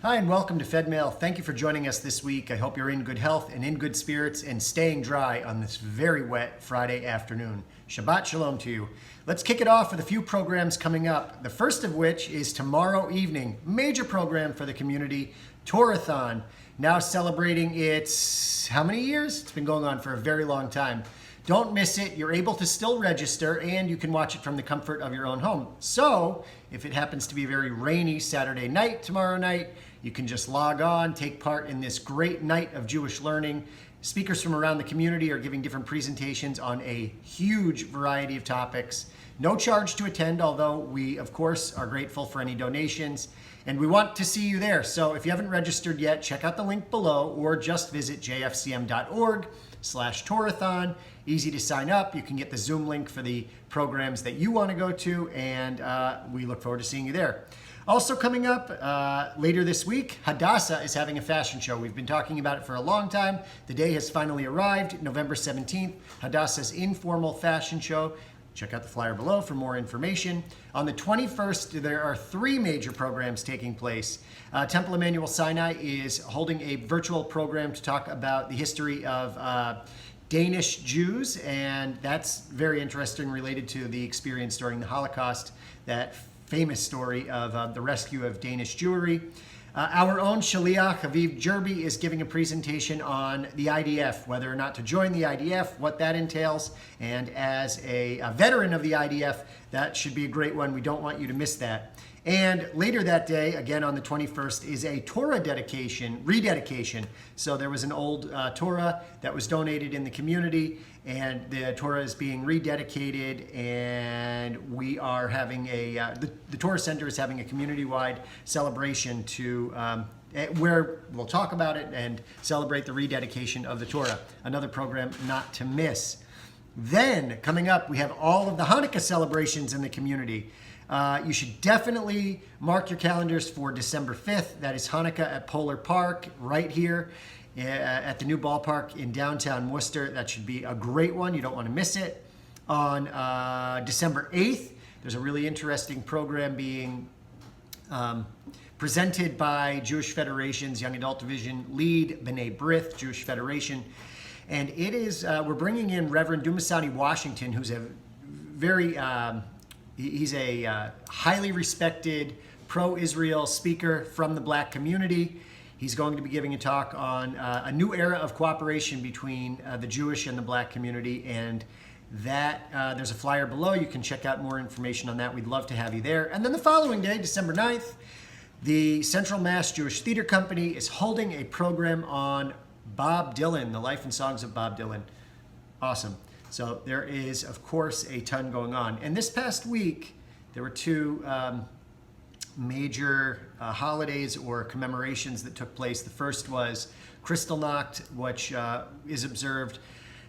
Hi, and welcome to Fedmail. Thank you for joining us this week. I hope you're in good health and in good spirits and staying dry on this very wet Friday afternoon. Shabbat Shalom to you. Let's kick it off with a few programs coming up. The first of which is tomorrow evening. Major program for the community, Torathon. Now celebrating its, how many years? It's been going on for a very long time. Don't miss it. You're able to still register and you can watch it from the comfort of your own home. So if it happens to be a very rainy Saturday night tomorrow night, you can just log on, take part in this great night of Jewish learning. Speakers from around the community are giving different presentations on a huge variety of topics. No charge to attend, although we, of course, are grateful for any donations. And we want to see you there. So if you haven't registered yet, check out the link below or just visit jfcm.org/Torathon. Easy to sign up. You can get the Zoom link for the programs that you want to go to, and we look forward to seeing you there. Also coming up later this week, Hadassah is having a fashion show. We've been talking about it for a long time. The day has finally arrived, November 17th, Hadassah's informal fashion show. Check out the flyer below for more information. On the 21st, there are three major programs taking place. Temple Emmanuel Sinai is holding a virtual program to talk about the history of Danish Jews, and that's very interesting, related to the experience during the Holocaust, that famous story of the rescue of Danish Jewry. Our own Shaliach, Aviv Jerby, is giving a presentation on the IDF, whether or not to join the IDF, what that entails, and as a veteran of the IDF, that should be a great one. We don't want you to miss that. And later that day, again on the 21st, is a Torah rededication. So there was an old Torah that was donated in the community, and the Torah is being rededicated, and we are having the Torah Center is having a community-wide celebration to where we'll talk about it and celebrate the rededication of the Torah. Another program not to miss. Then, coming up, we have all of the Hanukkah celebrations in the community. You should definitely mark your calendars for December 5th. That is Hanukkah at Polar Park, right here at the new ballpark in downtown Worcester. That should be a great one. You don't want to miss it. On December 8th, there's a really interesting program being presented by Jewish Federation's Young Adult Division lead, B'nai B'rith Jewish Federation. And it is, we're bringing in Reverend Dumasani Washington, who's a very... He's a highly respected pro-Israel speaker from the Black community. He's going to be giving a talk on a new era of cooperation between the Jewish and the Black community, and that there's a flyer below. You can check out more information on that. We'd love to have you there. And then the following day, December 9th, the Central Mass Jewish Theater Company is holding a program on Bob Dylan, the life and songs of Bob Dylan. Awesome. So there is, of course, a ton going on. And this past week, there were two major holidays or commemorations that took place. The first was Kristallnacht, which is observed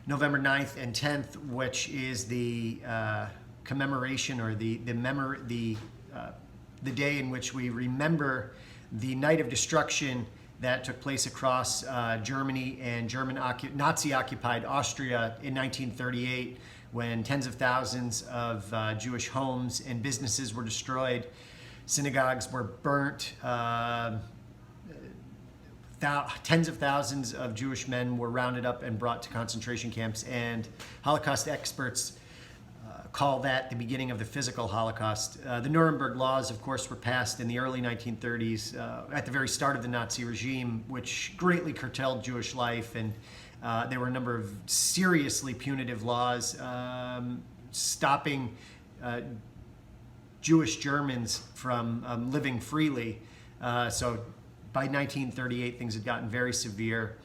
November 9th and 10th, which is the commemoration or the day in which we remember the night of destruction that took place across Germany and Nazi-occupied Austria in 1938, when tens of thousands of Jewish homes and businesses were destroyed, synagogues were burnt, tens of thousands of Jewish men were rounded up and brought to concentration camps, and Holocaust experts call that the beginning of the physical Holocaust. The Nuremberg laws, of course, were passed in the early 1930s at the very start of the Nazi regime, which greatly curtailed Jewish life, and there were a number of seriously punitive laws stopping Jewish Germans from living freely. So by 1938, things had gotten very severe.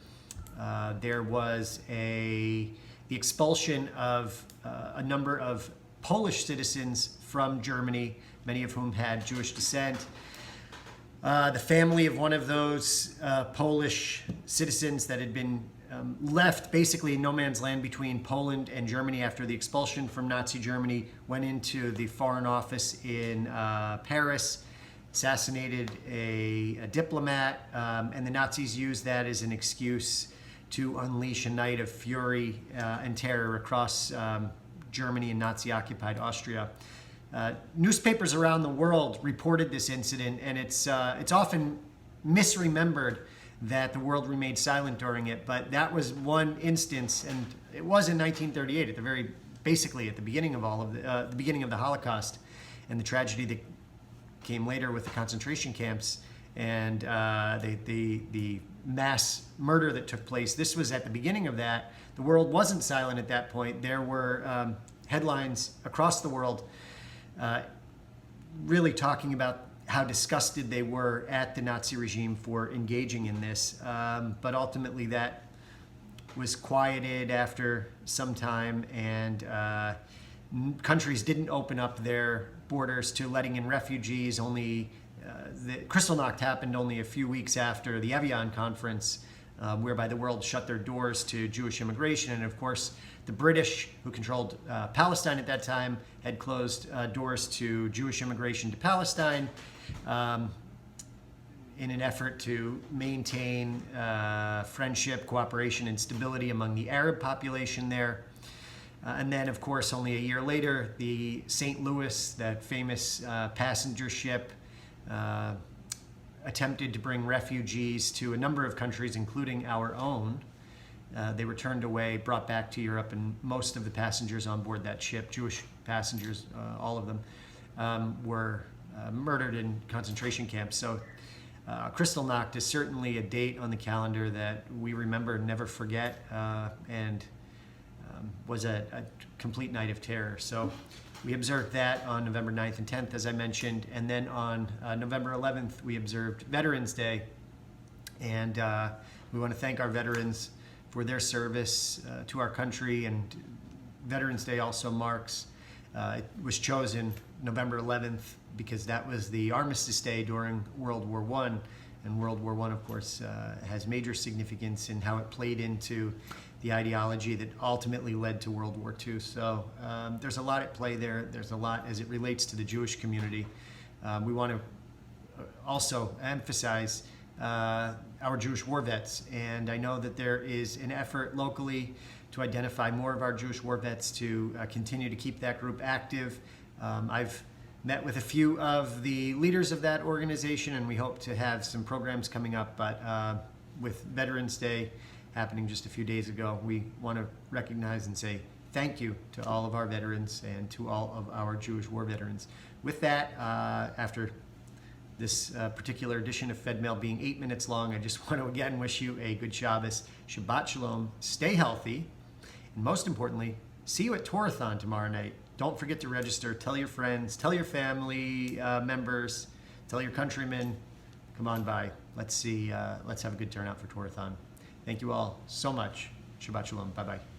There was the expulsion of a number of Polish citizens from Germany, many of whom had Jewish descent. The family of one of those Polish citizens that had been left basically in no man's land between Poland and Germany after the expulsion from Nazi Germany went into the Foreign Office in Paris, assassinated a diplomat, and the Nazis used that as an excuse to unleash a night of fury and terror across Germany and Nazi-occupied Austria. Newspapers around the world reported this incident, and it's often misremembered that the world remained silent during it. But that was one instance, and it was in 1938, basically at the beginning of the beginning of the Holocaust, and the tragedy that came later with the concentration camps and the mass murder that took place. This was at the beginning of that. The world wasn't silent at that point. There were headlines across the world really talking about how disgusted they were at the Nazi regime for engaging in this. But ultimately that was quieted after some time, and countries didn't open up their borders to letting in refugees. Only the Kristallnacht happened only a few weeks after the Evian conference, whereby the world shut their doors to Jewish immigration. And of course, the British, who controlled Palestine at that time, had closed doors to Jewish immigration to Palestine in an effort to maintain friendship, cooperation, and stability among the Arab population there. And then, of course, only a year later, the St. Louis, that famous passenger ship, attempted to bring refugees to a number of countries, including our own. They were turned away, brought back to Europe, and most of the passengers on board that ship, Jewish passengers, all of them, were murdered in concentration camps. So Kristallnacht is certainly a date on the calendar that we remember and never forget, and was a complete night of terror. So we observed that on November 9th and 10th, as I mentioned, and then on November 11th, we observed Veterans Day. And we want to thank our veterans for their service to our country. And Veterans Day also marks, it was chosen November 11th because that was the Armistice Day during World War I. And World War I, of course, has major significance in how it played into the ideology that ultimately led to World War II. So there's a lot at play there. There's a lot as it relates to the Jewish community. We want to also emphasize our Jewish war vets. And I know that there is an effort locally to identify more of our Jewish war vets to continue to keep that group active. I've met with a few of the leaders of that organization, and we hope to have some programs coming up. But with Veterans Day happening just a few days ago, we want to recognize and say thank you to all of our veterans and to all of our Jewish war veterans. With that, after this particular edition of Fedmail being 8 minutes long, I just want to again wish you a good Shabbos, Shabbat Shalom, stay healthy, and most importantly, see you at Torathon tomorrow night. Don't forget to register. Tell your friends, tell your family members, tell your countrymen, come on by. Let's have a good turnout for Torathon. Thank you all so much. Shabbat Shalom. Bye-bye.